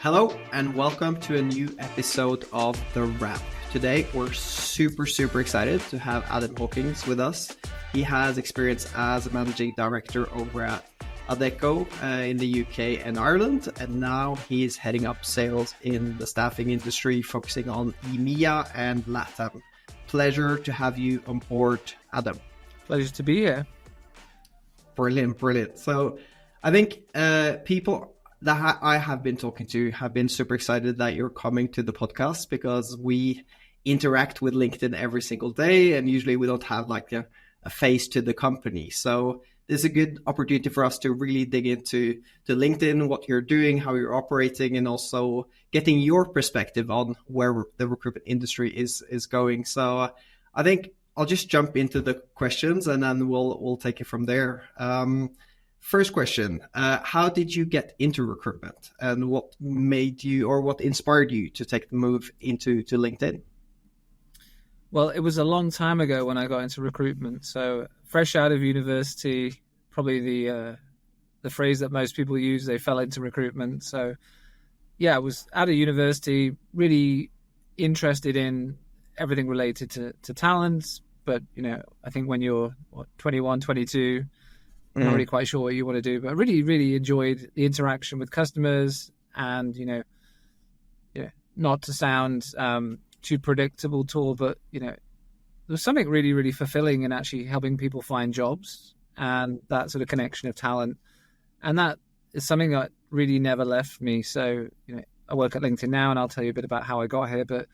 Hello and welcome to a new episode of The Wrap. Today we're super excited to have Adam Hawkins with us. He has experience as a managing director over at Adecco in the UK and Ireland, and now he is heading up sales in the staffing industry, focusing on EMEA and LATAM. Pleasure to have you on board, Adam. Pleasure to be here. Brilliant. So I think people that I have been talking to have been super excited that you're coming to the podcast, because we interact with LinkedIn every single day, and usually we don't have like a face to the company. So this is a good opportunity for us to really dig into LinkedIn, what you're doing, how you're operating, and also getting your perspective on where the recruitment industry is going. So I think I'll just jump into the questions and then we'll take it from there. First question, how did you get into recruitment, and what made you, or what inspired you to take the move into LinkedIn? Well, it was a long time ago when I got into recruitment. So fresh out of university, probably the phrase that most people use, they fell into recruitment. So yeah, I was out of university, really interested in everything related to talent. But, you know, I think when you're 21, 22, not really quite sure what you want to do, but really enjoyed the interaction with customers, and, not to sound too predictable at all, but, there was something really fulfilling in actually helping people find jobs, and that sort of connection of talent. And that is something that really never left me. So, I work at LinkedIn now, and I'll tell you a bit about how I got here, but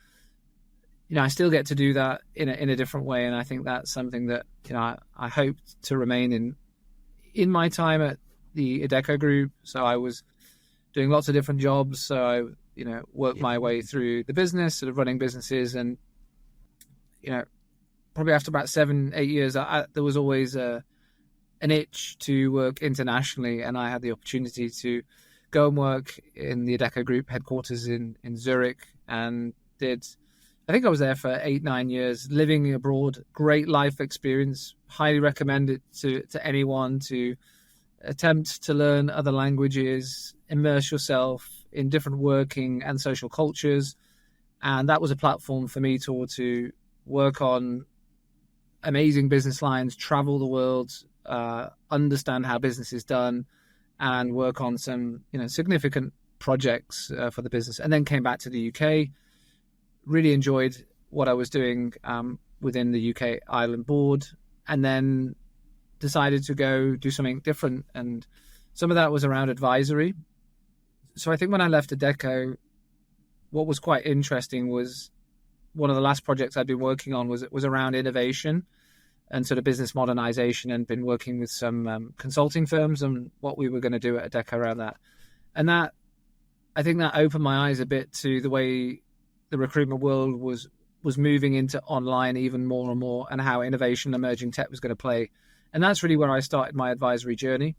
I still get to do that in a different way. And I think that's something that, I hope to remain in my time at the Adecco Group. So I was doing lots of different jobs. So I, worked my way through the business, sort of running businesses. And, probably after about 7-8 years, there was always an itch to work internationally. And I had the opportunity to go and work in the Adecco Group headquarters in Zurich, and I think I was there for 8-9 years, living abroad. Great life experience. Highly recommend it to anyone to attempt to learn other languages, immerse yourself in different working and social cultures. And that was a platform for me to work on amazing business lines, travel the world, understand how business is done, and work on some significant projects for the business. And then came back to the UK. Really enjoyed what I was doing within the UK Ireland board, and then decided to go do something different. And some of that was around advisory. So I think when I left Adecco, what was quite interesting was one of the last projects I'd been working on was around innovation and sort of business modernization, and been working with some consulting firms on what we were going to do at Adecco around that. And that, I think that opened my eyes a bit to the way the recruitment world was moving into online even more and more, and how innovation and emerging tech was going to play. And that's really where I started my advisory journey.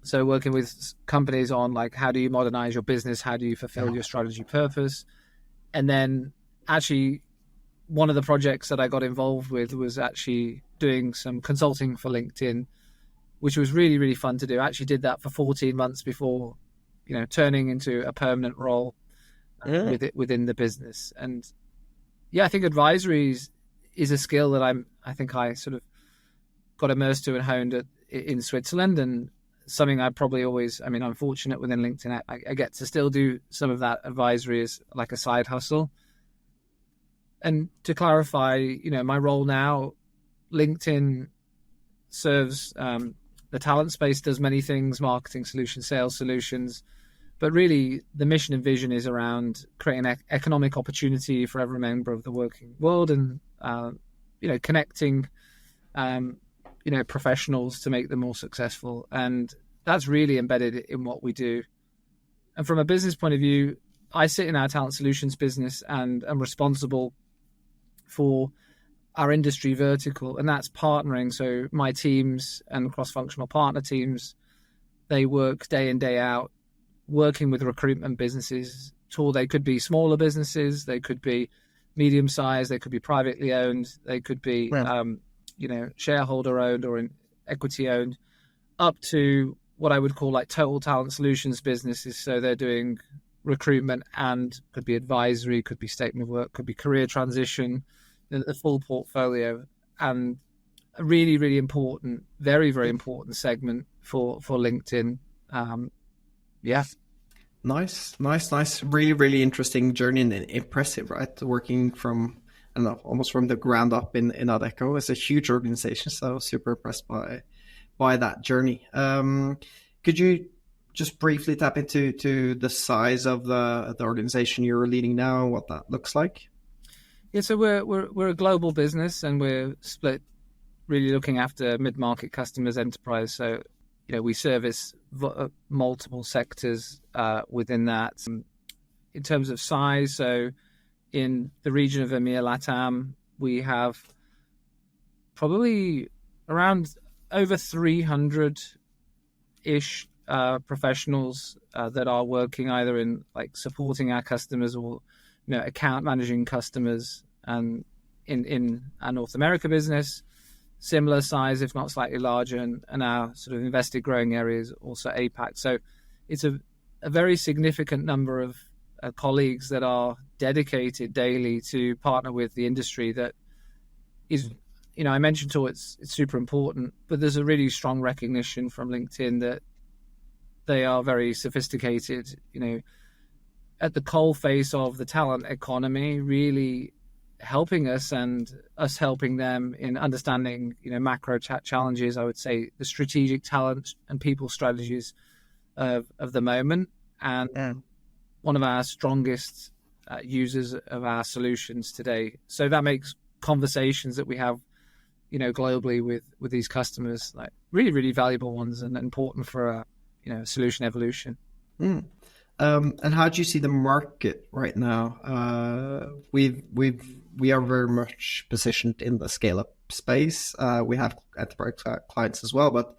So working with companies on like, how do you modernize your business? How do you fulfill your strategy purpose? And then actually one of the projects that I got involved with was actually doing some consulting for LinkedIn, which was really fun to do. I actually did that for 14 months before, turning into a permanent role within the business. And I think advisory is a skill that I think I sort of got immersed to and honed in Switzerland, and something I probably always, I'm fortunate within LinkedIn. I get to still do some of that advisory as like a side hustle. And to clarify, my role now, LinkedIn serves the talent space, does many things: marketing solutions, sales solutions. But really, the mission and vision is around creating economic opportunity for every member of the working world, and connecting, professionals to make them more successful. And that's really embedded in what we do. And from a business point of view, I sit in our talent solutions business, and I'm responsible for our industry vertical, and that's partnering. So my teams and cross-functional partner teams, they work day in, day out, working with recruitment businesses. They could be smaller businesses, they could be medium-sized, they could be privately owned, they could be shareholder owned or equity owned, up to what I would call like total talent solutions businesses. So they're doing recruitment, and could be advisory, could be statement of work, could be career transition, the full portfolio, and a really, really important, very, very important segment for LinkedIn. Yeah. Nice. Really, really interesting journey and impressive, right? Working from, I don't know, almost from the ground up in Adecco. It's a huge organization, so super impressed by that journey. Could you just briefly tap into the size of the organization you're leading now and what that looks like? Yeah, so we're a global business, and we're split, really looking after mid-market customers, enterprise. So, we service multiple sectors within that. In terms of size, so in the region of EMEA, LATAM, we have probably around over 300-ish professionals that are working either in like supporting our customers or account managing customers, and in our North America business, similar size, if not slightly larger, and our sort of invested growing areas also APAC. So it's a very significant number of colleagues that are dedicated daily to partner with the industry that is, I mentioned to it's super important, but there's a really strong recognition from LinkedIn that they are very sophisticated, at the coalface of the talent economy, really helping us and us helping them in understanding, macro challenges. I would say the strategic talent and people strategies of the moment, and one of our strongest users of our solutions today. So that makes conversations that we have, globally with these customers, like really, really valuable ones and important for solution evolution. And how do you see the market right now? We are very much positioned in the scale-up space. We have enterprise clients as well, but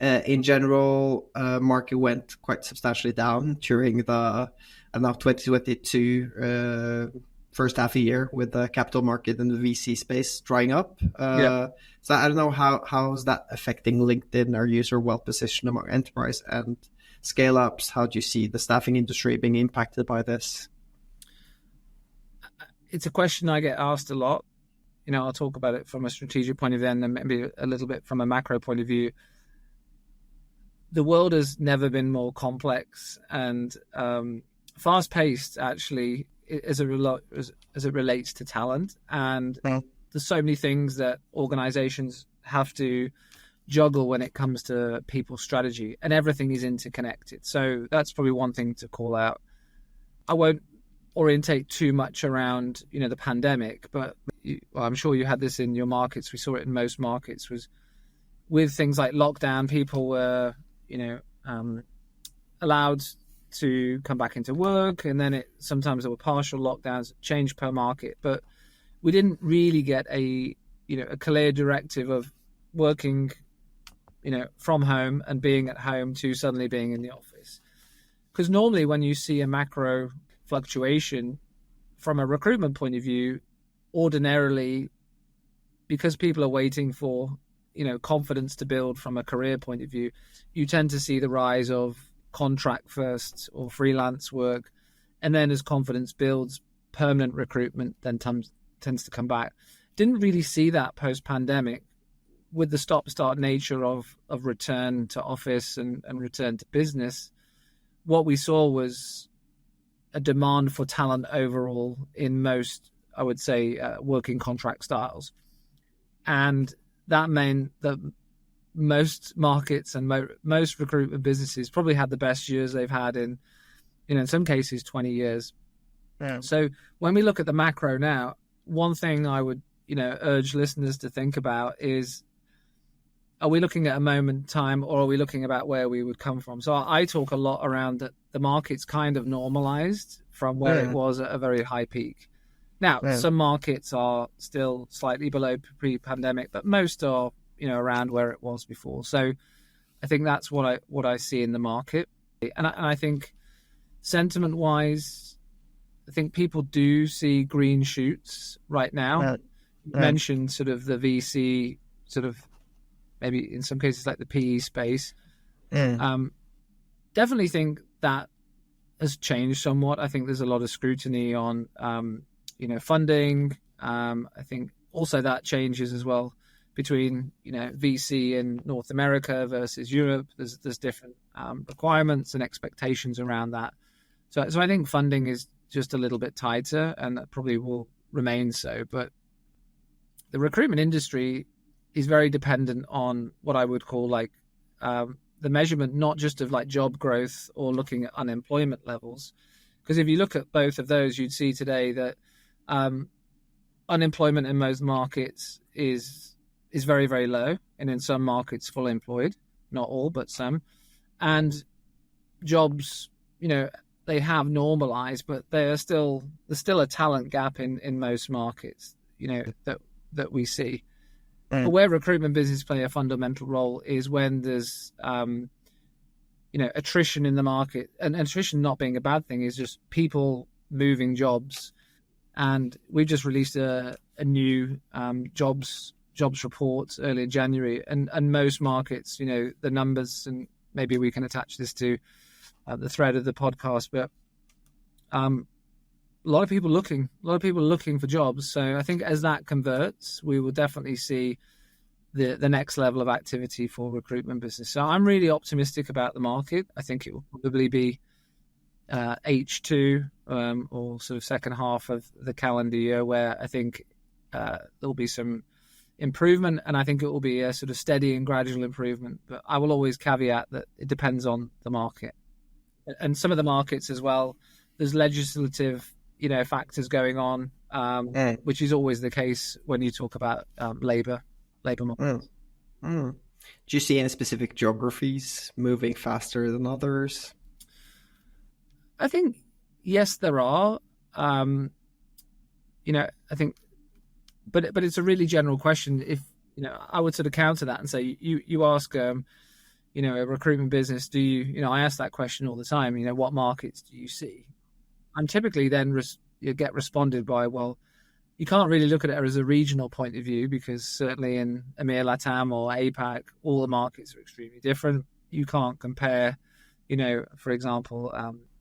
in general, market went quite substantially down during the 2022 first half a year with the capital market and the VC space drying up. So I don't know how is that affecting LinkedIn? Are you well positioned among enterprise and scale ups? How do you see the staffing industry being impacted by this? It's a question I get asked a lot. I'll talk about it from a strategic point of view and then maybe a little bit from a macro point of view. The world has never been more complex and fast-paced, actually, as it relates to talent. And there's so many things that organizations have to juggle when it comes to people strategy, and everything is interconnected. So that's probably one thing to call out. I won't orientate too much around, the pandemic, but I'm sure you had this in your markets. We saw it in most markets, was with things like lockdown, people were, allowed to come back into work, and then sometimes there were partial lockdowns, changed per market, but we didn't really get a clear directive of working, from home and being at home to suddenly being in the office. Because normally when you see a macro fluctuation from a recruitment point of view, ordinarily, because people are waiting for, confidence to build from a career point of view, you tend to see the rise of contract first or freelance work. And then as confidence builds, permanent recruitment then tends to come back. Didn't really see that post-pandemic with the stop-start nature of return to office and return to business. What we saw was a demand for talent overall in most, I would say, working contract styles. And that meant that most markets and most recruitment businesses probably had the best years they've had in some cases, 20 years. Yeah. So when we look at the macro now, one thing I would, urge listeners to think about is, are we looking at a moment in time, or are we looking about where we would come from? So I talk a lot around that the market's kind of normalized from where it was at a very high peak. Now, some markets are still slightly below pre-pandemic, but most are, around where it was before. So I think that's what I see in the market. And I think sentiment-wise, I think people do see green shoots right now. You mentioned sort of the VC, sort of maybe in some cases like the PE space. Definitely think that has changed somewhat. I think there's a lot of scrutiny on, funding. I think also that changes as well between, VC in North America versus Europe. There's different requirements and expectations around that. So I think funding is just a little bit tighter, and that probably will remain so. But the recruitment industry is very dependent on what I would call the measurement, not just of job growth or looking at unemployment levels. Because if you look at both of those, you'd see today that unemployment in most markets is very, very low, and in some markets full employed, not all, but some. And jobs, they have normalized, but there's still a talent gap in most markets, that we see. But where recruitment business play a fundamental role is when there's, attrition in the market, and attrition not being a bad thing, is just people moving jobs. And we've just released a new jobs report early in January, and most markets, the numbers, and maybe we can attach this to the thread of the podcast, but a lot of people looking for jobs. So I think as that converts, we will definitely see the next level of activity for recruitment business. So I'm really optimistic about the market. I think it will probably be H2 or sort of second half of the calendar year where I think there'll be some improvement, and I think it will be a sort of steady and gradual improvement. But I will always caveat that it depends on the market. And some of the markets as well, there's legislative, factors going on, which is always the case when you talk about labor markets. Do you see any specific geographies moving faster than others? I think, yes, there are. I think, but it's a really general question. If, I would sort of counter that and say, you ask, a recruitment business, do you, I ask that question all the time, what markets do you see? And typically then you get responded by, well, you can't really look at it as a regional point of view, because certainly in EMEA, LATAM or APAC, all the markets are extremely different. You can't compare, for example,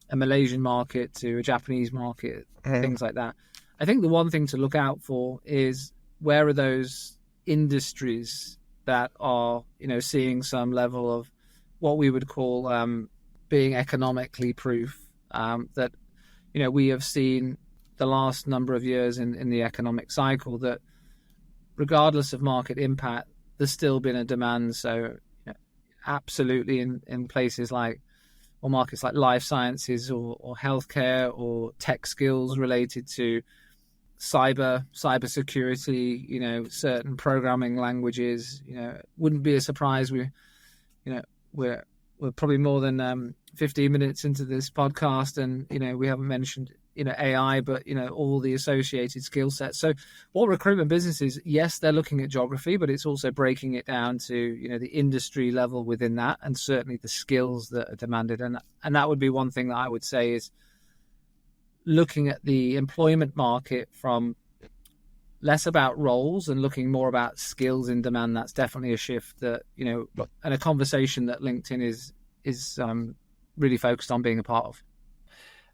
a Malaysian market to a Japanese market, things like that. I think the one thing to look out for is where are those industries that are, seeing some level of what we would call being economically proof, that, we have seen the last number of years in the economic cycle that regardless of market impact, there's still been a demand. So absolutely in places or markets like life sciences or healthcare or tech skills related to cyber security, certain programming languages, wouldn't be a surprise. We're probably more than 15 minutes into this podcast, and we haven't mentioned AI, but all the associated skill sets. So what recruitment businesses, yes, they're looking at geography, but it's also breaking it down to the industry level within that, and certainly the skills that are demanded. And that would be one thing that I would say is looking at the employment market from less about roles and looking more about skills in demand. That's definitely a shift that, and a conversation that LinkedIn is really focused on being a part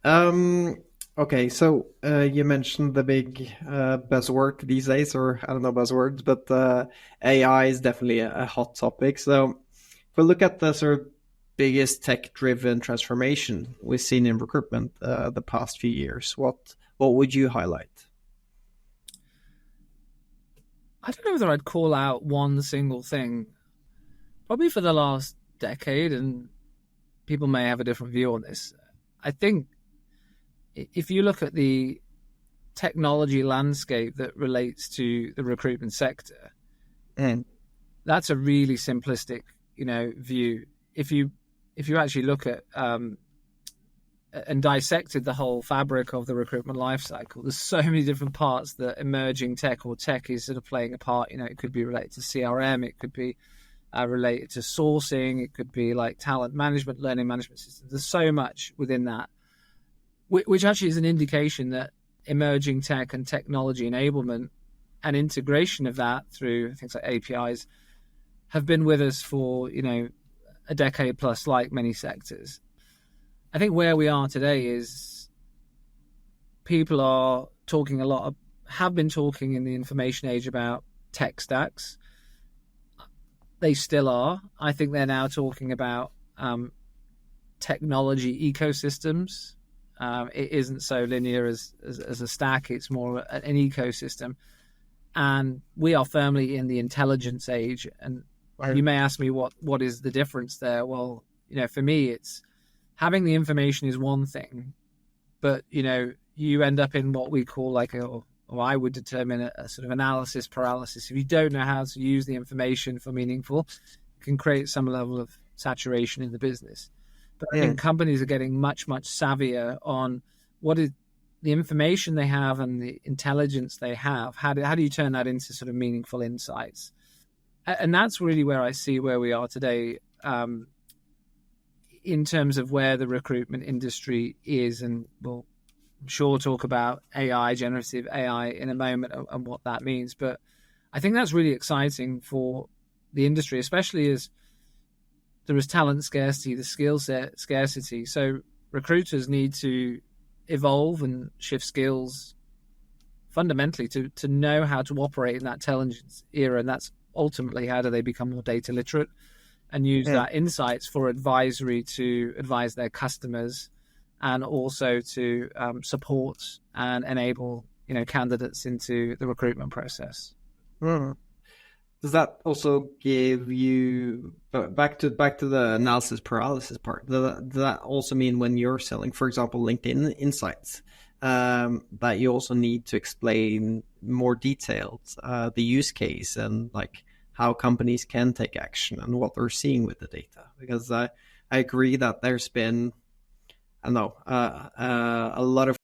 of. Okay, so you mentioned the big buzzword these days, or I don't know buzzwords, but AI is definitely a hot topic. So if we look at the sort of biggest tech-driven transformation we've seen in recruitment the past few years, what would you highlight? I don't know whether I'd call out one single thing. Probably for the last decade, and people may have a different view on this. I think if you look at the technology landscape that relates to the recruitment sector, that's a really simplistic, view. If you actually look at and dissected the whole fabric of the recruitment lifecycle, there's so many different parts that emerging tech or tech is sort of playing a part. It could be related to CRM, it could be related to sourcing, it could be like talent management, learning management systems. There's so much within that, which actually is an indication that emerging tech and technology enablement and integration of that through things like APIs have been with us for, a decade plus, like many sectors. I think where we are today is people are talking a lot, have been talking in the information age about tech stacks. They still are. I think they're now talking about technology ecosystems. It isn't so linear as a stack. It's more an ecosystem. And we are firmly in the intelligence age. And you may ask me what is the difference there? Well, for me, it's having the information is one thing, but, you end up in what we call or I would determine a sort of analysis paralysis. If you don't know how to use the information for meaningful, it can create some level of saturation in the business. But I think companies are getting much, much savvier on what is the information they have and the intelligence they have. How do you turn that into sort of meaningful insights? And that's really where I see where we are today in terms of where the recruitment industry is. And we'll, I'm sure, talk about AI, generative AI in a moment and what that means. But I think that's really exciting for the industry, especially as there is talent scarcity, the skill set scarcity. So recruiters need to evolve and shift skills fundamentally to know how to operate in that intelligence era. And that's ultimately how do they become more data literate and use that insights for advisory to advise their customers and also to support and enable, candidates into the recruitment process. Does that also give you back to the analysis paralysis part? Does that also mean when you're selling, for example, LinkedIn Insights, that you also need to explain more detailed the use case and how companies can take action and what they're seeing with the data? Because I agree that there's been, a lot of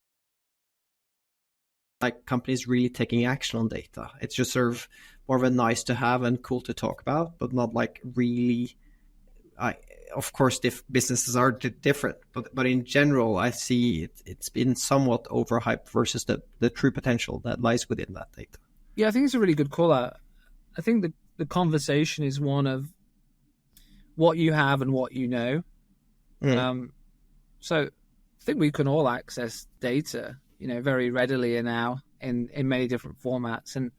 companies really taking action on data. It's just sort of more of a nice to have and cool to talk about, but not really. Of course, businesses are different, but in general, I see it's been somewhat overhyped versus the true potential that lies within that data. Yeah, I think it's a really good call out. I think the conversation is one of what you have and what you know. So I think we can all access data, very readily now in many different formats. And,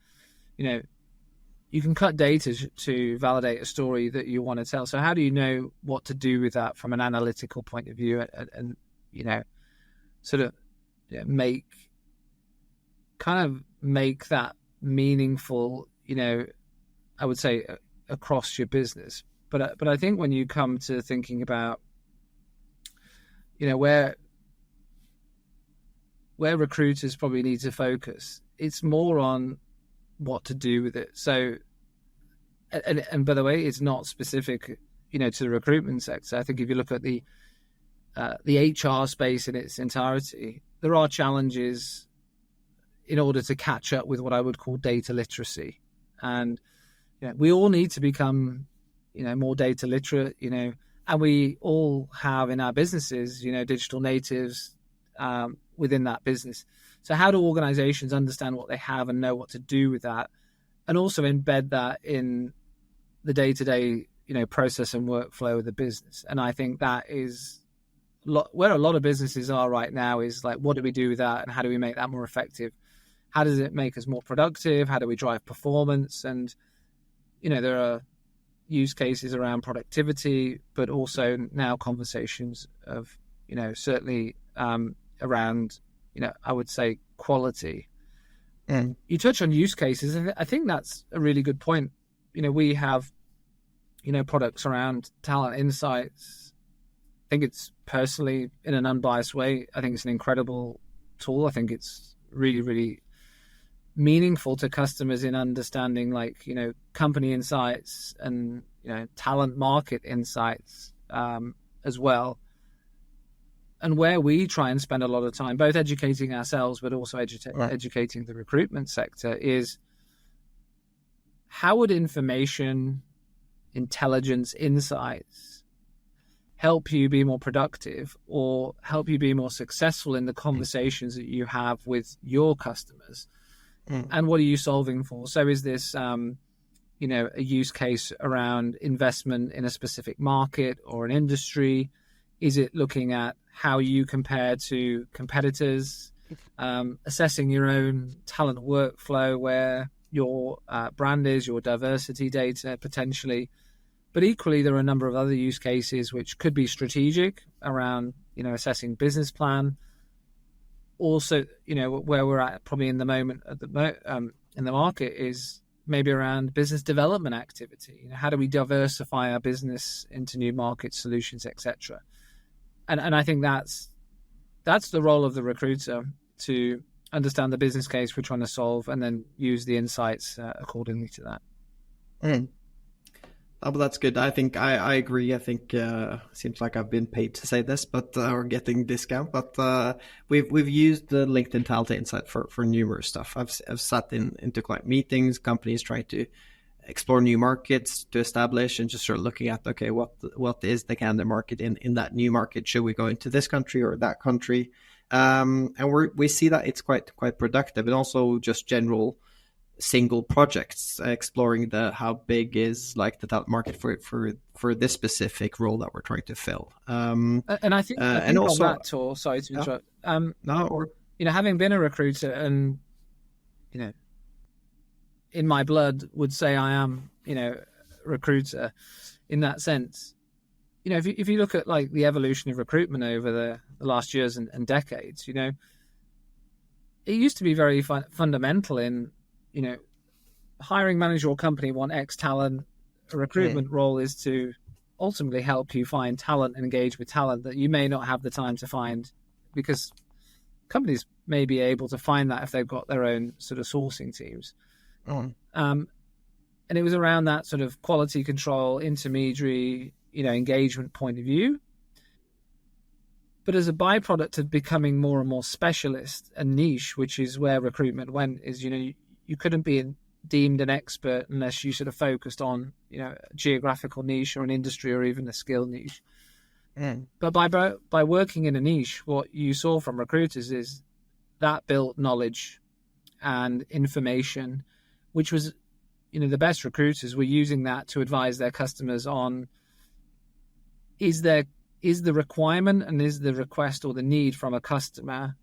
you can cut data to validate a story that you want to tell. So how do you know what to do with that from an analytical point of view and sort of make that meaningful, I would say across your business. But I think when you come to thinking about, where recruiters probably need to focus, it's more on what to do with it. So, and by the way, it's not specific, to the recruitment sector. I think if you look at the HR space in its entirety, there are challenges in order to catch up with what I would call data literacy. And we all need to become, more data literate, and we all have in our businesses, digital natives within that business. So how do organizations understand what they have and know what to do with that, and also embed that in the day-to-day, process and workflow of the business? And I think that is where a lot of businesses are right now is what do we do with that and how do we make that more effective? How does it make us more productive? How do we drive performance? And, there are use cases around productivity, but also now conversations of, certainly around, I would say quality. And you touch on use cases, and I think that's a really good point. We have, products around talent insights. I think it's personally, in an unbiased way, I think it's an incredible tool. I think it's really, really meaningful to customers in understanding company insights and, talent market insights as well. And where we try and spend a lot of time, both educating ourselves, but also educating the recruitment sector, is how would information, intelligence, insights help you be more productive or help you be more successful in the conversations that you have with your customers? And what are you solving for? So is this, a use case around investment in a specific market or an industry? Is it looking at how you compare to competitors, assessing your own talent workflow, where your brand is, your diversity data potentially. But equally, there are a number of other use cases which could be strategic around, assessing business plan. Also, where we're at probably in the moment in the market is maybe around business development activity. How do we diversify our business into new market solutions, etc. And I think that's the role of the recruiter, to understand the business case we're trying to solve and then use the insights accordingly to that. Oh, but that's good. I think I agree. I think seems like I've been paid to say this, but or getting discount. But we've used the LinkedIn Talent Insight for numerous stuff. I've sat into client meetings, companies trying to explore new markets to establish, and just sort of looking at, okay, what is the candidate market in that new market? Should we go into this country or that country? And we see that it's quite productive, and also just general single projects, exploring how big is like the talent market for this specific role that we're trying to fill. And I think and also on that, Tor, sorry to interrupt. Having been a recruiter, and in my blood would say I am, a recruiter in that sense. If you look at like the evolution of recruitment over the last years and decades, it used to be very fundamental in, hiring manager or company want X talent. A recruitment role is to ultimately help you find talent and engage with talent that you may not have the time to find, because companies may be able to find that if they've got their own sort of sourcing teams. And it was around that sort of quality control, intermediary, engagement point of view. But as a byproduct of becoming more and more specialist and niche, which is where recruitment went, is, you couldn't be deemed an expert unless you sort of focused on, a geographical niche or an industry or even a skill niche. But by working in a niche, what you saw from recruiters is that built knowledge and information, which was, the best recruiters were using that to advise their customers on, is the requirement and is the request or the need from a customer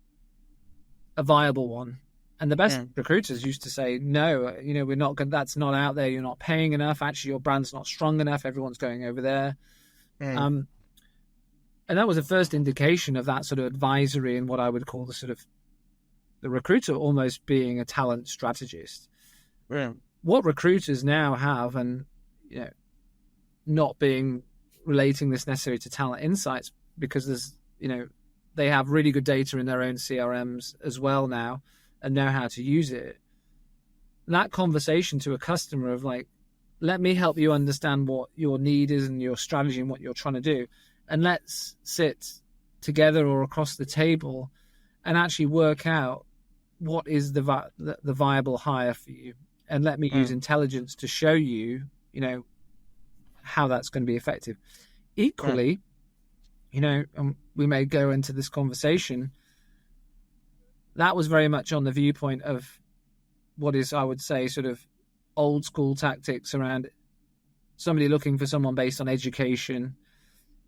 a viable one? And the best recruiters used to say, no, we're not good. That's not out there. You're not paying enough. Actually, your brand's not strong enough. Everyone's going over there. And that was the first indication of that sort of advisory and what I would call the recruiter almost being a talent strategist. What recruiters now have, and, not being relating this necessarily to talent insights, because there's, they have really good data in their own CRMs as well now, and know how to use it. That conversation to a customer of like, let me help you understand what your need is and your strategy and what you're trying to do. And let's sit together or across the table and actually work out what is the viable hire for you. And let me use intelligence to show you, how that's going to be effective. Equally, and we may go into this conversation, that was very much on the viewpoint of what is, I would say, sort of old school tactics around somebody looking for someone based on education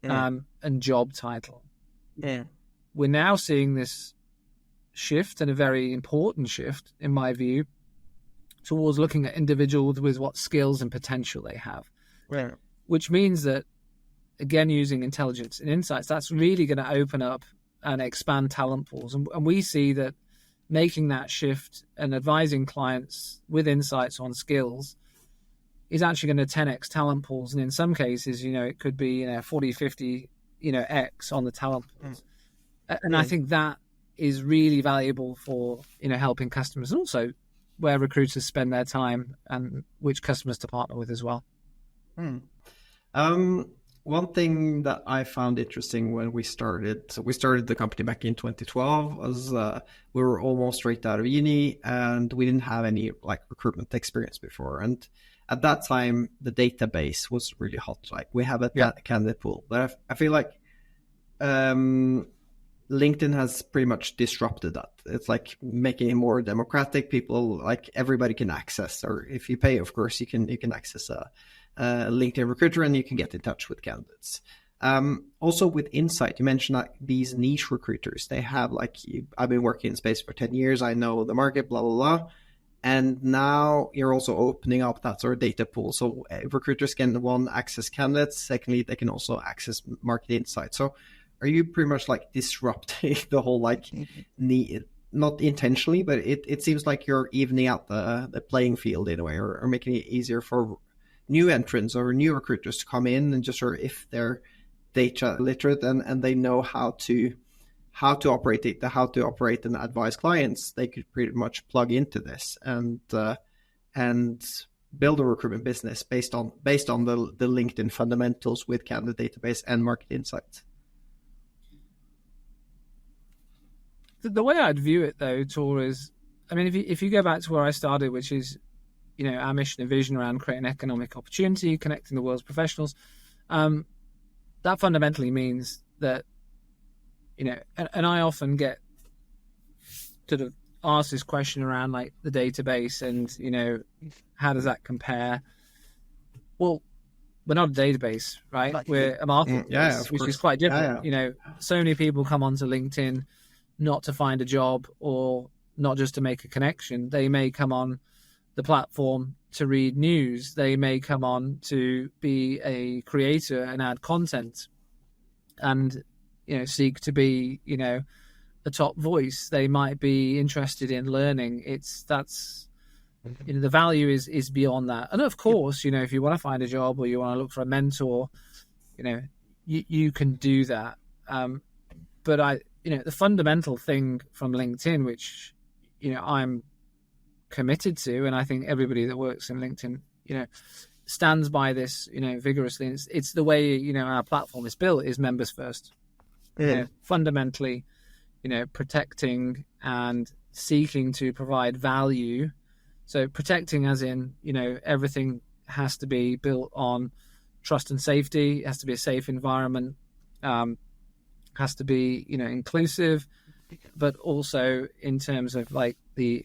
and job title. We're now seeing this shift, and a very important shift, in my view, towards looking at individuals with what skills and potential they have. Which means that, again, using intelligence and insights, that's really going to open up and expand talent pools. And we see that making that shift and advising clients with insights on skills is actually going to 10x talent pools. And in some cases, it could be 40, 50, X on the talent pools. And I think that is really valuable for, helping customers, and also where recruiters spend their time and which customers to partner with as well. One thing that I found interesting when we started the company back in 2012 was we were almost straight out of uni, and we didn't have any recruitment experience before. And at that time, the database was really hot. Like, we have a candidate pool, but I feel like LinkedIn has pretty much disrupted that. It's like making it more democratic. People, like, everybody can access, or if you pay, of course, you can access a LinkedIn recruiter, and you can get in touch with candidates. Also with Insight, you mentioned that these niche recruiters, they have like, I've been working in space for 10 years, I know the market, blah, blah, blah. And now you're also opening up that sort of data pool. So recruiters can, one, access candidates. Secondly, they can also access market insights. So are you pretty much like disrupting the whole like need, not intentionally, but it seems like you're evening out the playing field in a way, or making it easier for new entrants or new recruiters to come in and just sort of, if they're data literate and they know how to operate it, how to operate and advise clients, they could pretty much plug into this and build a recruitment business based on the LinkedIn fundamentals with candidate database and market insights. The way I'd view it, though, Tor, is, I mean, if you go back to where I started, which is, you know, our mission and vision around creating economic opportunity, connecting the world's professionals, that fundamentally means that, you know, and I often get sort of asked this question around like the database and, you know, how does that compare? Well, we're not a database, right? We're a marketplace, which is quite different. You know, so many people come onto LinkedIn not to find a job or not just to make a connection. They may come on the platform to read news. They may come on to be a creator and add content and, you know, seek to be, you know, a top voice. They might be interested in learning. That's, you know, the value is beyond that. And of course, you know, if you want to find a job or you want to look for a mentor, you know, you can do that. But you know, the fundamental thing from LinkedIn, which, you know, I'm committed to, and I think everybody that works in LinkedIn, you know, stands by this, you know, vigorously. It's the way, you know, our platform is built, is members first. Yeah. You know, fundamentally, you know, protecting and seeking to provide value. So protecting as in, you know, everything has to be built on trust and safety. It has to be a safe environment. Has to be, you know, inclusive, but also in terms of like the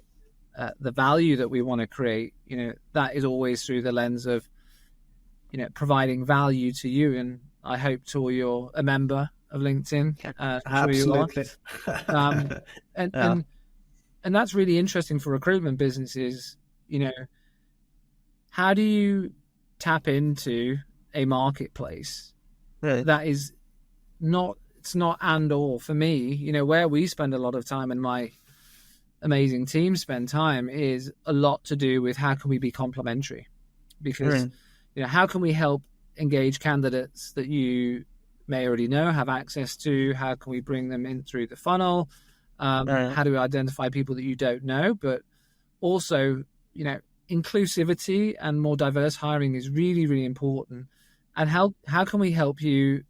value that we want to create, you know, that is always through the lens of, you know, providing value to you. And I hope, Tor, you're a member of LinkedIn. Absolutely. Sure and that's really interesting for recruitment businesses. You know, how do you tap into a marketplace that is not, it's not and or. For me, you know, where we spend a lot of time and my amazing team spend time is a lot to do with how can we be complementary, because you know, how can we help engage candidates that you may already know, have access to? How can we bring them in through the funnel? How do we identify people that you don't know? But also, you know, inclusivity and more diverse hiring is really, really important. And how can we help you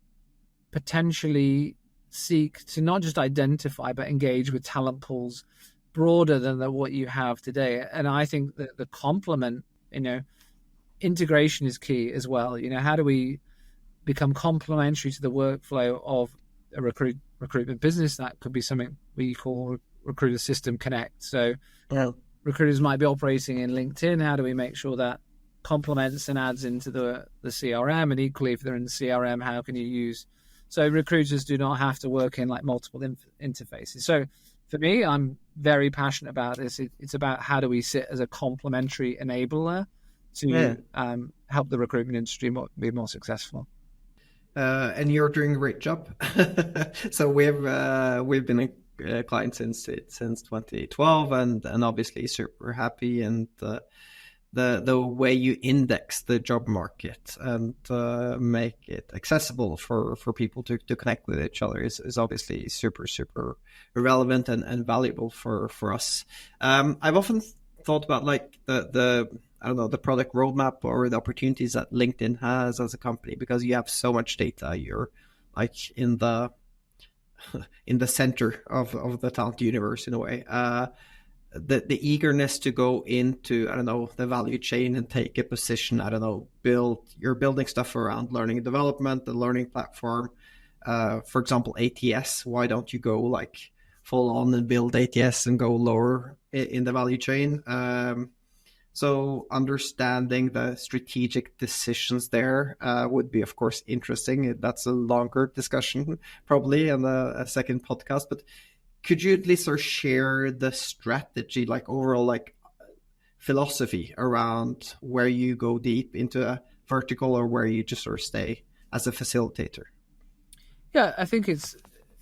potentially seek to not just identify but engage with talent pools broader than what you have today? And I think that the complement, you know, integration is key as well. You know, how do we become complementary to the workflow of a recruitment business? That could be something we call Recruiter System Connect. So recruiters might be operating in LinkedIn. How do we make sure that complements and adds into the CRM? And equally, if they're in the CRM, how can you use? So recruiters do not have to work in like multiple interfaces. So for me, I'm very passionate about this. It's about how do we sit as a complementary enabler to help the recruitment industry be more successful. And you're doing a great job. So we've been a client since 2012, and obviously super happy. And the way you index the job market and make it accessible for people to connect with each other is obviously super relevant and valuable for us. I've often thought about like the I don't know, the product roadmap or the opportunities that LinkedIn has as a company, because you have so much data. You're like in the center of the talent universe in a way. The eagerness to go into, I don't know, the value chain and take a position, I don't know, you're building stuff around learning and development, the learning platform. For example, ATS, why don't you go like full on and build ATS and go lower in the value chain? So understanding the strategic decisions there would be, of course, interesting. That's a longer discussion, probably, and a second podcast. But could you at least sort of share the strategy, like overall, like philosophy around where you go deep into a vertical or where you just sort of stay as a facilitator? Yeah, I think it's,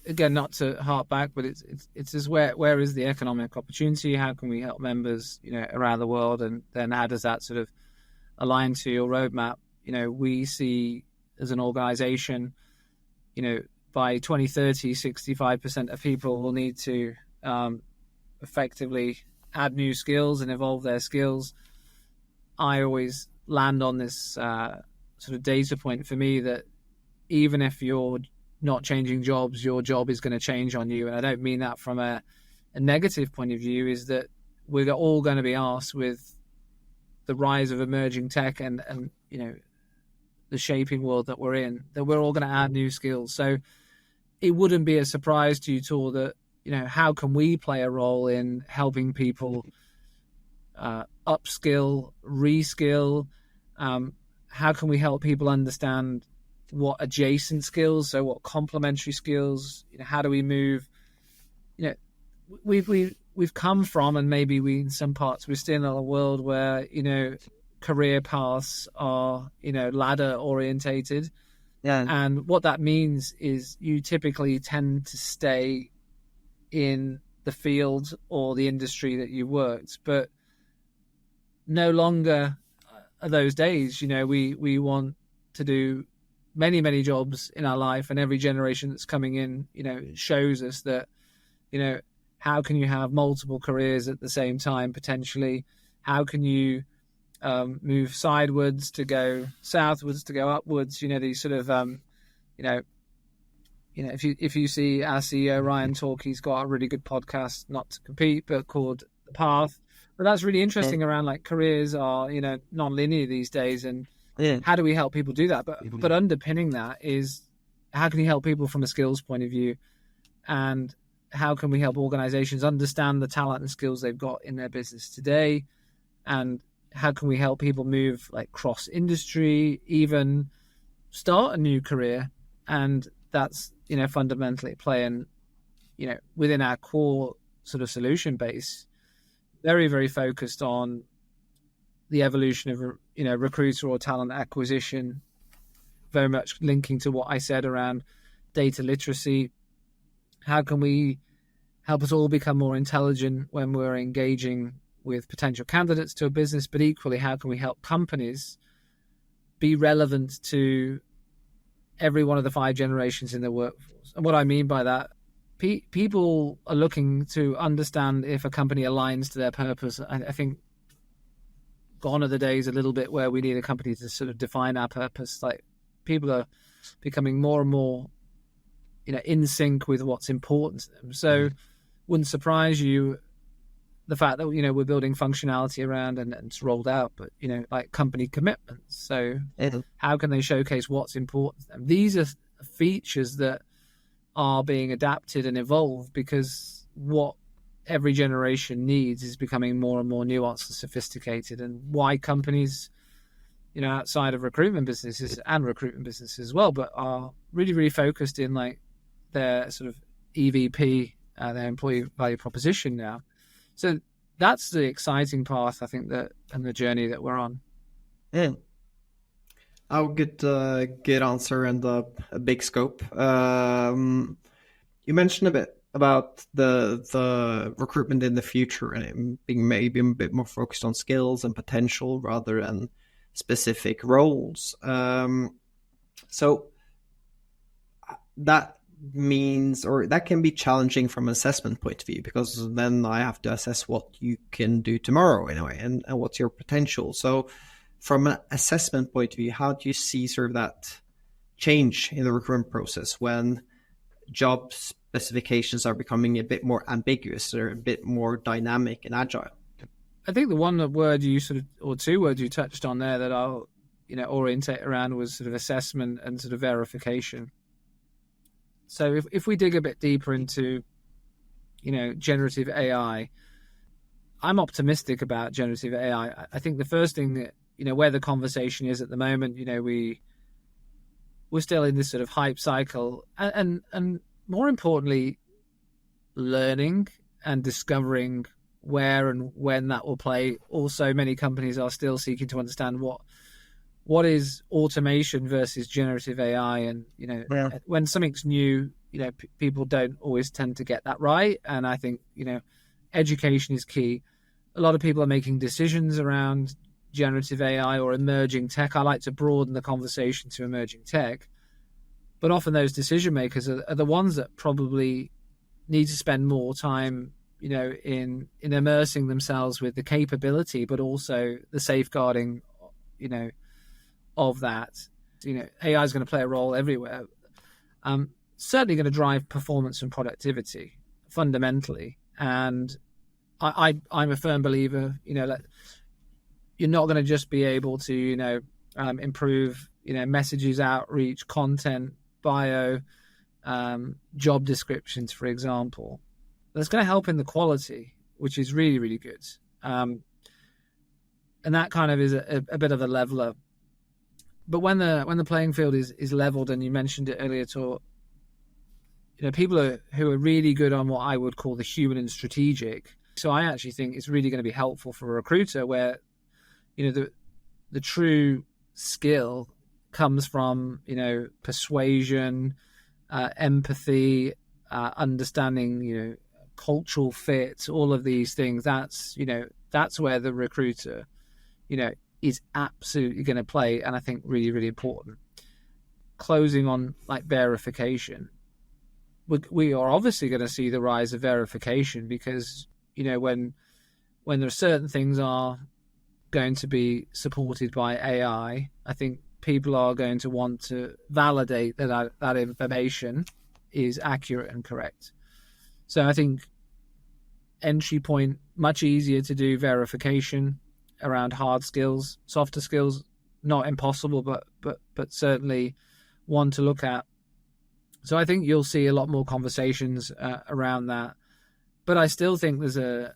again, not to harp back, but it's just where is the economic opportunity? How can we help members, around the world, and then how does that sort of align to your roadmap? We see as an organization, by 2030, 65% of people will need to effectively add new skills and evolve their skills. I always land on this sort of data point for me that even if you're not changing jobs, your job is going to change on you. And I don't mean that from a negative point of view, is that we're all going to be asked with the rise of emerging tech and the shaping world that we're in, that we're all going to add new skills. So it wouldn't be a surprise to you, Tor, that, how can we play a role in helping people upskill, reskill? How can we help people understand what adjacent skills, so what complementary skills, how do we move? We've come from, and maybe in some parts we're still in a world where career paths are ladder orientated, and what that means is you typically tend to stay in the field or the industry that you worked, but no longer are those days. We want to do many jobs in our life, and every generation that's coming in shows us that how can you have multiple careers at the same time potentially? How can you move sidewards to go southwards, to go upwards? These sort of if you see our CEO Ryan talk, he's got a really good podcast, not to compete, but called The Path. But that's really interesting around, like, careers are non-linear these days, and how do we help people do that? But underpinning that is, how can you help people from a skills point of view, and how can we help organizations understand the talent and skills they've got in their business today, and how can we help people move, like, cross industry, even start a new career? And that's fundamentally playing within our core sort of solution base, very, very focused on the evolution of recruiter or talent acquisition, very much linking to what I said around data literacy. How can we help us all become more intelligent when we're engaging with potential candidates to a business? But equally, how can we help companies be relevant to every one of the 5 generations in the workforce? And what I mean by that, people are looking to understand if a company aligns to their purpose. I think gone are the days a little bit where we need a company to sort of define our purpose. Like, people are becoming more and more in sync with what's important to them. So wouldn't surprise you the fact that we're building functionality around, and it's rolled out, but like company commitments. So how can they showcase what's important to them? These are features that are being adapted and evolved because what every generation needs is becoming more and more nuanced and sophisticated. And why companies outside of recruitment businesses and recruitment businesses as well, but are really, really focused in, like, their sort of EVP, their employee value proposition now. So that's the exciting path, I think, that, and the journey that we're on. Oh, good answer, and a big scope. You mentioned a bit about the recruitment in the future and being maybe a bit more focused on skills and potential rather than specific roles. So that means, or that can be challenging from an assessment point of view, because then I have to assess what you can do tomorrow in a way, and what's your potential. So from an assessment point of view, how do you see sort of that change in the recruitment process when job specifications are becoming a bit more ambiguous, or a bit more dynamic and agile? I think the one word you sort of, or 2 words you touched on there that I'll orientate around was sort of assessment and sort of verification. So if we dig a bit deeper into generative AI, I'm optimistic about generative AI. I think the first thing that, where the conversation is at the moment, we're still in this sort of hype cycle, and more importantly, learning and discovering where and when that will play. Also, many companies are still seeking to understand what is automation versus generative AI, and when something's new, people don't always tend to get that right. And I think education is key. A lot of people are making decisions around generative AI or emerging tech. I like to broaden the conversation to emerging tech, but often those decision makers are the ones that probably need to spend more time, in immersing themselves with the capability, but also the safeguarding, of that. AI is going to play a role everywhere. Certainly going to drive performance and productivity fundamentally. And I'm a firm believer, that you're not going to just be able to, improve, messages, outreach, content, bio, job descriptions, for example. That's going to help in the quality, which is really, really good. And that kind of is a bit of a leveler. But when the playing field is leveled, and you mentioned it earlier, Tor, people who are really good on what I would call the human and strategic. So I actually think it's really going to be helpful for a recruiter where, the true skill comes from, persuasion, empathy, understanding, cultural fit, all of these things. That's where the recruiter, is absolutely going to play, and I think really, really important. Closing on like verification. We are obviously going to see the rise of verification because, when there are certain things are going to be supported by AI, I think people are going to want to validate that information is accurate and correct. So I think entry point, much easier to do verification around hard skills, softer skills, not impossible, but certainly one to look at. So I think you'll see a lot more conversations around that. But I still think there's the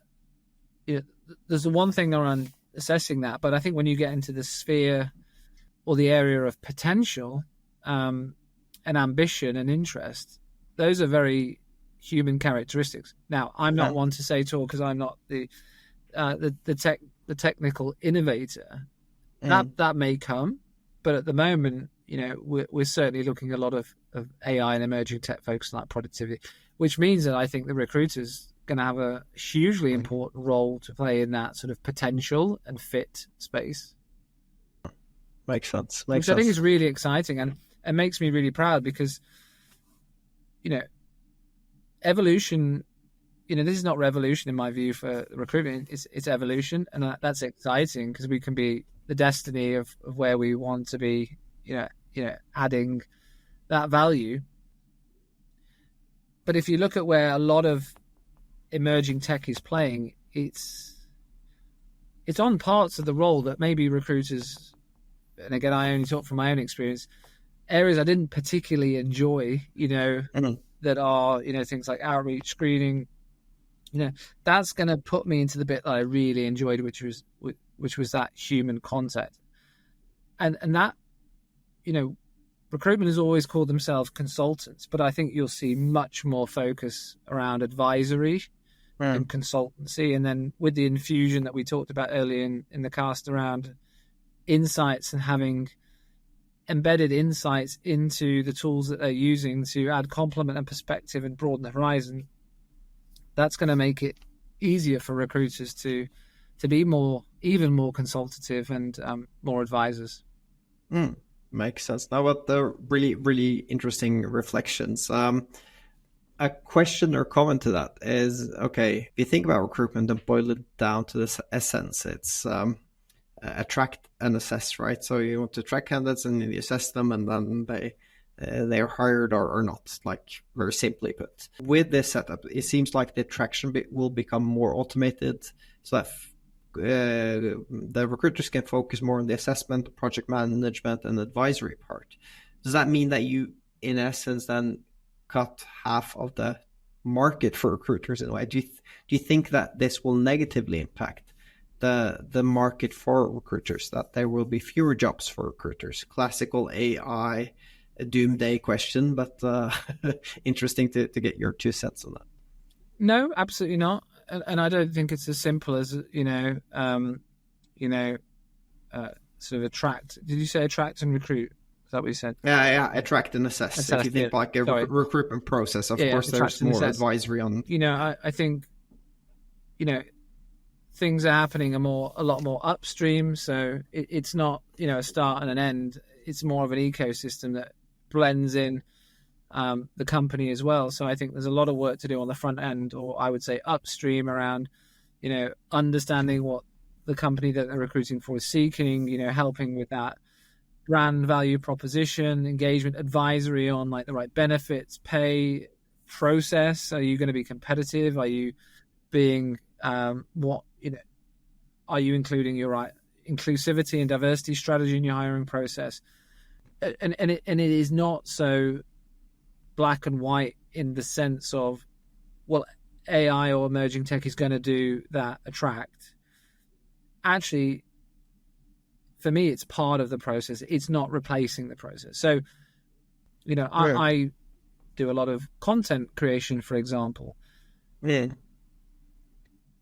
one thing around assessing that. But I think when you get into the sphere or the area of potential and ambition and interest, those are very human characteristics. Now, I'm not one to say to, because I'm not the technical innovator. That may come, but at the moment, we're certainly looking at a lot of AI and emerging tech focused on that productivity, which means that I think the recruiter's going to have a hugely important role to play in that sort of potential and fit space. Makes sense. Which I think is really exciting and makes me really proud because, evolution, this is not revolution in my view for recruitment. It's evolution, and that's exciting because we can be the destiny of where we want to be, adding that value. But if you look at where a lot of emerging tech is playing, it's on parts of the role that maybe recruiters, and again, I only talk from my own experience, areas I didn't particularly enjoy, that are, things like outreach, screening, that's going to put me into the bit that I really enjoyed, which was that human contact. And that, recruitment has always called themselves consultants, but I think you'll see much more focus around advisory and consultancy. And then with the infusion that we talked about earlier in the cast around insights and having embedded insights into the tools that they're using to add complement and perspective and broaden the horizon, that's going to make it easier for recruiters to be even more consultative and more advisors. Makes sense. Now, what the really, really interesting reflections. A question or comment to that is, okay, if you think about recruitment and boil it down to this essence, it's attract and assess, right? So you want to attract candidates and you assess them, and then they are hired or not, like very simply put. With this setup, it seems like the attraction bit will become more automated, so that the recruiters can focus more on the assessment, project management, and advisory part. Does that mean that you, in essence, then cut half of the market for recruiters in a way. Do you think that this will negatively impact the market for recruiters, that there will be fewer jobs for recruiters? Classical AI doomsday question, but interesting to get your 2 cents on that. No, absolutely not. And I don't think it's as simple as, sort of attract. Did you say attract and recruit? Is that what you said? Yeah, attract and assess. If you think like a recruitment process, of course, there's more advisory on. I think, things are happening a lot more upstream. So it's not, a start and an end. It's more of an ecosystem that blends in the company as well. So I think there's a lot of work to do on the front end, or I would say upstream, around, understanding what the company that they're recruiting for is seeking, helping with that brand value proposition, engagement, advisory on like the right benefits, pay, process. Are you going to be competitive? Are you being are you including your right inclusivity and diversity strategy in your hiring process? And it is not so black and white in the sense of, well, AI or emerging tech is going to do that attract. Actually, for me, it's part of the process. It's not replacing the process. So, I do a lot of content creation, for example. Yeah.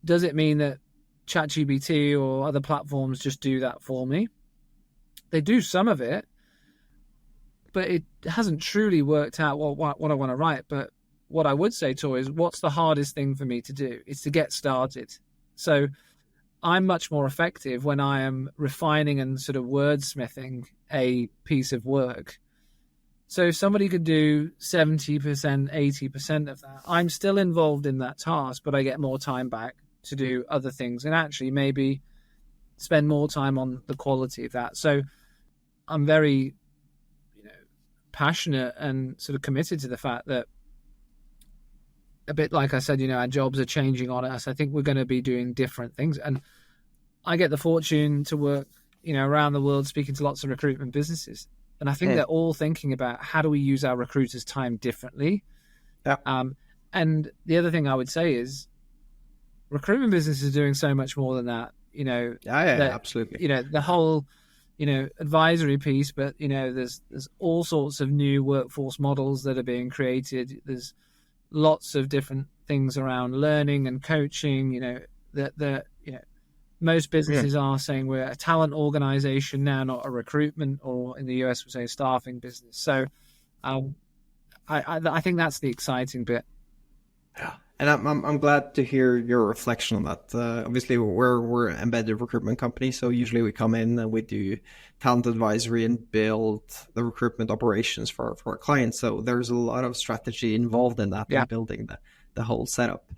Does it mean that ChatGPT or other platforms just do that for me? They do some of it, but it hasn't truly worked out what I want to write. But what I would say, Tor, is what's the hardest thing for me to do? It's to get started. So I'm much more effective when I am refining and sort of wordsmithing a piece of work. So if somebody could do 70%, 80% of that, I'm still involved in that task, but I get more time back to do other things and actually maybe spend more time on the quality of that. So I'm very passionate and sort of committed to the fact that, a bit like I said, our jobs are changing on us. I think we're going to be doing different things. And I get the fortune to work, around the world, speaking to lots of recruitment businesses. And I think they're all thinking about how do we use our recruiters' time differently. Yeah. And the other thing I would say is recruitment businesses are doing so much more than that. Absolutely. The whole, advisory piece, but, there's all sorts of new workforce models that are being created. There's lots of different things around learning and coaching, that most businesses are saying we're a talent organization now, not a recruitment, or in the US we say a staffing business. So I think that's the exciting bit. Yeah. And I'm glad to hear your reflection on that. Obviously, we're an embedded recruitment company, so usually we come in and we do talent advisory and build the recruitment operations for our clients. So there's a lot of strategy involved in that, and building the whole setup.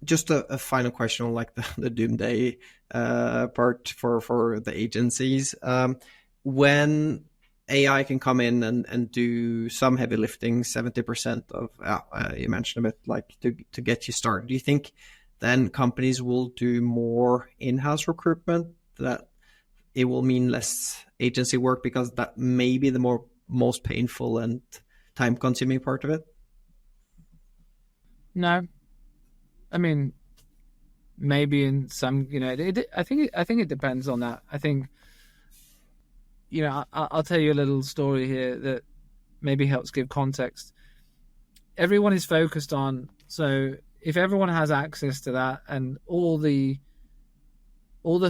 Just a final question on like the doomsday part for the agencies. When AI can come in and do some heavy lifting, 70% of, you mentioned a bit, like to get you started. Do you think then companies will do more in-house recruitment, that it will mean less agency work because that may be the most painful and time-consuming part of it? No. I mean, maybe in some, I think it depends on that. I think, I'll tell you a little story here that maybe helps give context. Everyone is focused on, so if everyone has access to that and all the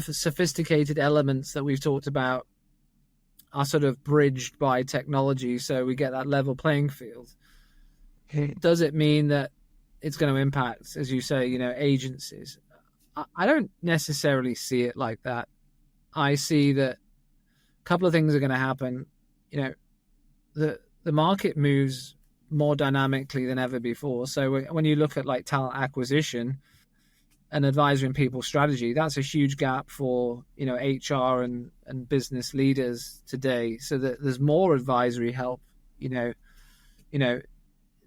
sophisticated elements that we've talked about are sort of bridged by technology, so we get that level playing field, does it mean that it's going to impact, as you say, agencies? I don't necessarily see it like that. I see that couple of things are going to happen. The market moves more dynamically than ever before. So when you look at like talent acquisition and advisory and people strategy, that's a huge gap for HR and business leaders today. So that there's more advisory help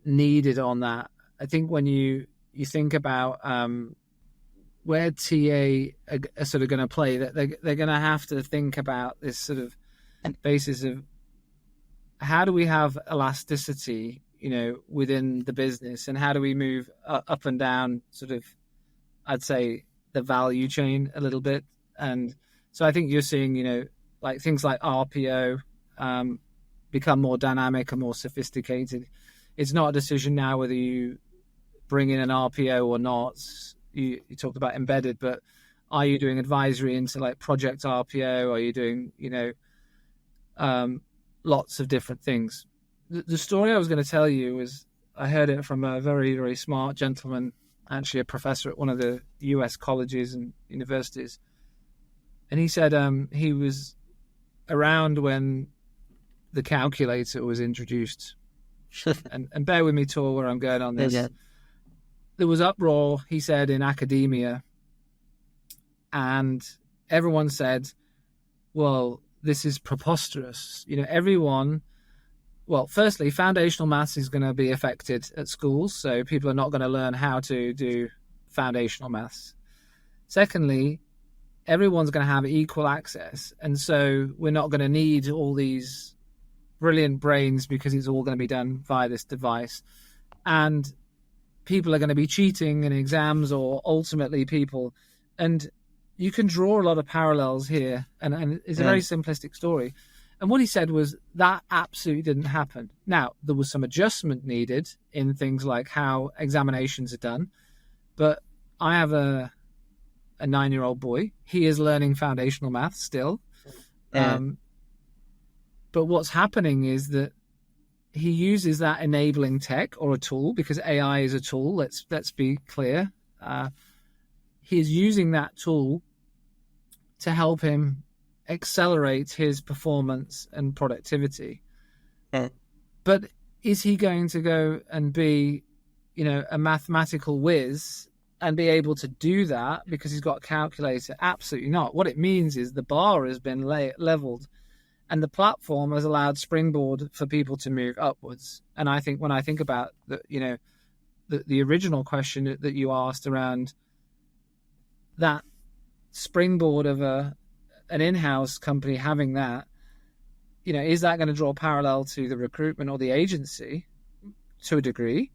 needed on that. I think when you think about where TA are sort of going to play, that they're going to have to think about this sort of basis of how do we have elasticity, within the business, and how do we move up and down sort of, I'd say, the value chain a little bit. And so I think you're seeing, like things like RPO become more dynamic and more sophisticated. It's not a decision now whether you bring in an RPO or not. You talked about embedded, but are you doing advisory into like project RPO? Are you doing, lots of different things? The story I was going to tell you was, I heard it from a very, very smart gentleman, actually a professor at one of the US colleges and universities. And he said he was around when the calculator was introduced. and bear with me, Tor, where I'm going on this. Yeah. There was uproar, he said, in academia. And everyone said, well, this is preposterous. Everyone... Well, firstly, foundational maths is going to be affected at schools, so people are not going to learn how to do foundational maths. Secondly, everyone's going to have equal access, and so we're not going to need all these brilliant brains because it's all going to be done via this device. And people are going to be cheating in exams, or ultimately people... And you can draw a lot of parallels here, and it's a very simplistic story. And what he said was that absolutely didn't happen. Now, there was some adjustment needed in things like how examinations are done. But I have a 9-year-old boy. He is learning foundational maths still. But what's happening is that he uses that enabling tech or a tool, because AI is a tool. Let's be clear. He is using that tool to help him accelerate his performance and productivity. But is he going to go and be, a mathematical whiz and be able to do that because he's got a calculator? Absolutely not. What it means is the bar has been leveled, and the platform has allowed springboard for people to move upwards. And I think when I think about the original question that you asked around that springboard of an in-house company having that, is that going to draw parallel to the recruitment or the agency? To a degree.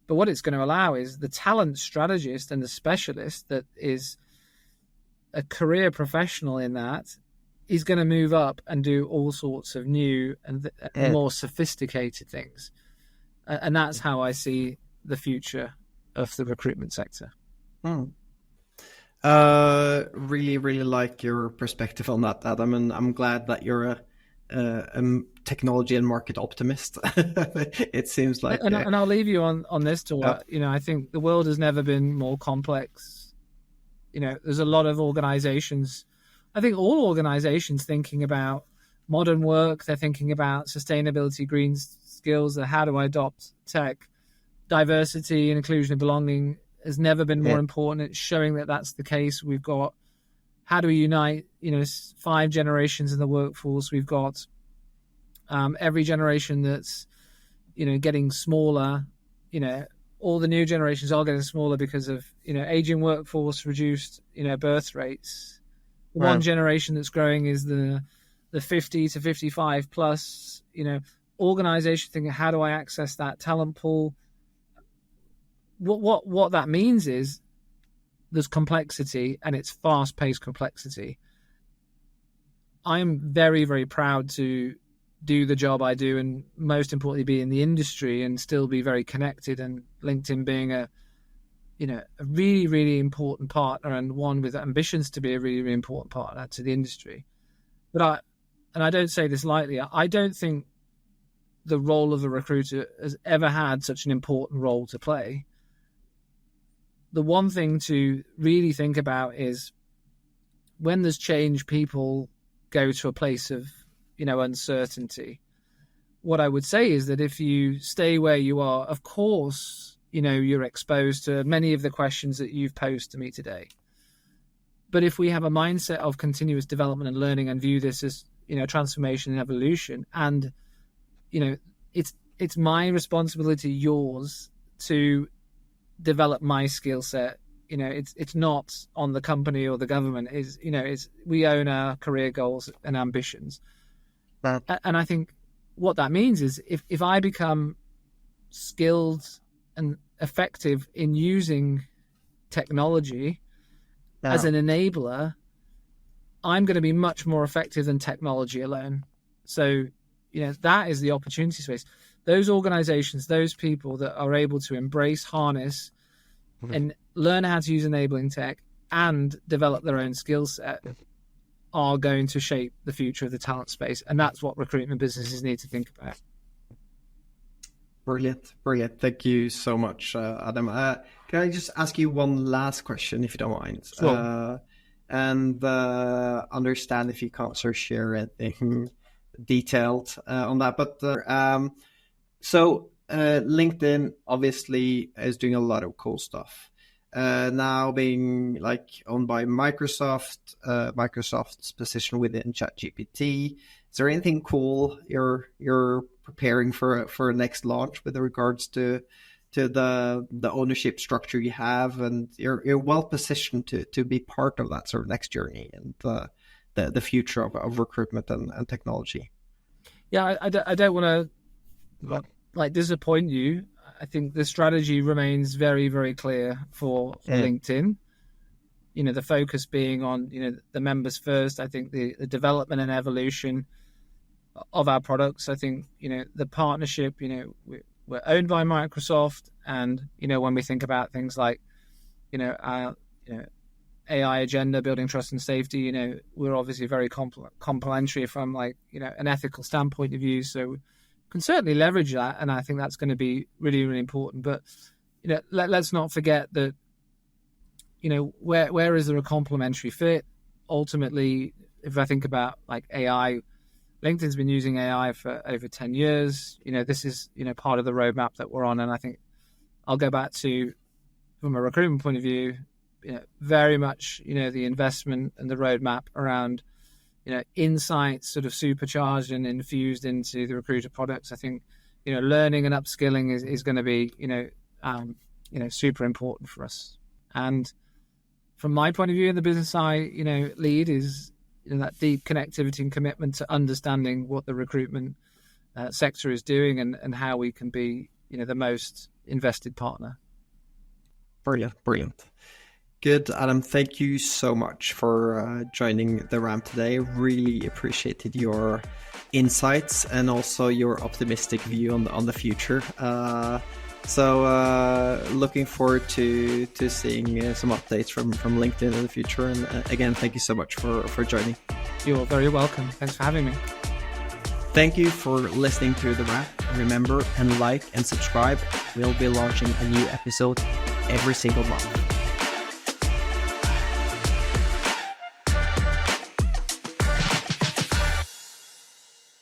But what it's going to allow is the talent strategist and the specialist that is a career professional in that is going to move up and do all sorts of new and more sophisticated things. And that's how I see the future of the recruitment sector. Really, really like your perspective on that, Adam, and I'm glad that you're a technology and market optimist. It seems like, and I'll leave you on this to what I think the world has never been more complex. There's a lot of organizations. I think all organizations thinking about modern work. They're thinking about sustainability, green skills. How do I adopt tech? Diversity and inclusion and belonging has never been more important. It's showing that that's the case. We've got, how do we unite, 5 generations in the workforce? We've got every generation that's, getting smaller. All the new generations are getting smaller because of, aging workforce, reduced, birth rates. Right. One generation that's growing is the 50 to 55 plus, organization thinking, how do I access that talent pool? What that means is there's complexity, and it's fast-paced complexity. I'm very, very proud to do the job I do, and most importantly be in the industry and still be very connected, and LinkedIn being a really, really important partner, and one with ambitions to be a really, really important partner to the industry. But I don't say this lightly, I don't think the role of a recruiter has ever had such an important role to play. The one thing to really think about is when there's change, people go to a place of, uncertainty. What I would say is that if you stay where you are, of course, you're exposed to many of the questions that you've posed to me today. But if we have a mindset of continuous development and learning and view this as, transformation and evolution, and, it's my responsibility, yours, to develop my skill set. It's not on the company or the government. We own our career goals and ambitions. And I think what that means is if I become skilled and effective in using technology as an enabler, I'm going to be much more effective than technology alone. So, that is the opportunity space. Those organizations, those people that are able to embrace, harness, and learn how to use enabling tech and develop their own skill set are going to shape the future of the talent space. And that's what recruitment businesses need to think about. Brilliant. Thank you so much, Adam. Can I just ask you one last question, if you don't mind? Sure. And understand if you can't sort of share anything detailed on that. But so LinkedIn obviously is doing a lot of cool stuff. Now being like owned by Microsoft, Microsoft's position within ChatGPT. Is there anything cool you're preparing for a next launch with regards to the ownership structure you have, and you're well positioned to be part of that sort of next journey and the future of recruitment and technology? Yeah, I don't want to disappoint you. I think the strategy remains very, very clear for LinkedIn. The focus being on the members first. I think the development and evolution of our products. I think the partnership. We're owned by Microsoft, and when we think about things like our AI agenda, building trust and safety, we're obviously very complementary from an ethical standpoint of view. So we can certainly leverage that, and I think that's going to be really, really important. But let's not forget that where is there a complementary fit? Ultimately, if I think about AI, LinkedIn's been using AI for over 10 years. This is, part of the roadmap that we're on. And I think I'll go back to, from a recruitment point of view, very much, the investment and the roadmap around, insights sort of supercharged and infused into the recruiter products. I think, learning and upskilling is going to be, super important for us. And from my point of view in the business I, lead is, that deep connectivity and commitment to understanding what the recruitment sector is doing and how we can be, the most invested partner. Brilliant. Good, Adam. Thank you so much for joining the Ramp today. Really appreciated your insights and also your optimistic view on the future. So looking forward to seeing some updates from LinkedIn in the future. And again, thank you so much for joining. You're very welcome. Thanks for having me. Thank you for listening to The Wrap. Remember and like and subscribe. We'll be launching a new episode every single month.